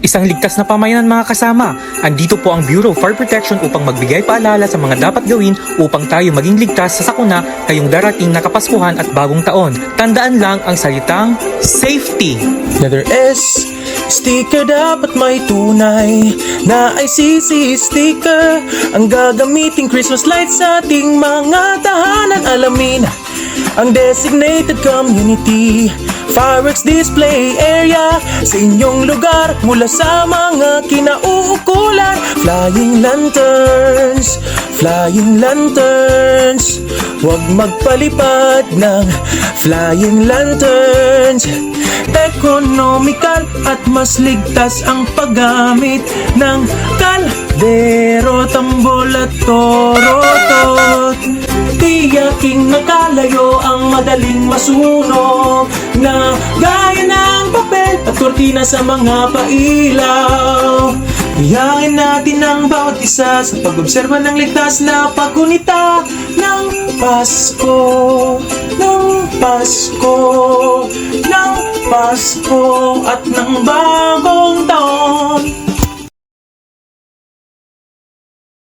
Isang ligtas na pamayanan mga kasama. Andito po ang Bureau of Fire Protection upang magbigay paalala sa mga dapat gawin upang tayo maging ligtas sa sakuna ngayong darating na Kapaskuhan at Bagong Taon. Tandaan lang ang salitang safety. Letter S, sticker dapat may tunay na ICC sticker ang gagamiting Christmas lights sa ating mga tahanan. Alamin ang designated community fireworks display area sa inyong lugar mula sa mga kinauukulan. Flying lanterns, huwag magpalipad ng flying lanterns. Economical at mas ligtas ang paggamit ng kaldero, tambol at torotot. Tiyaking nakalayo ang madaling masunog na gaya ng papel at kortina sa mga pailaw. Tiyakin natin ang bawat isa sa pag-obserba ng ligtas na paggunita ng Pasko, ng Pasko, ng Pasko at ng bago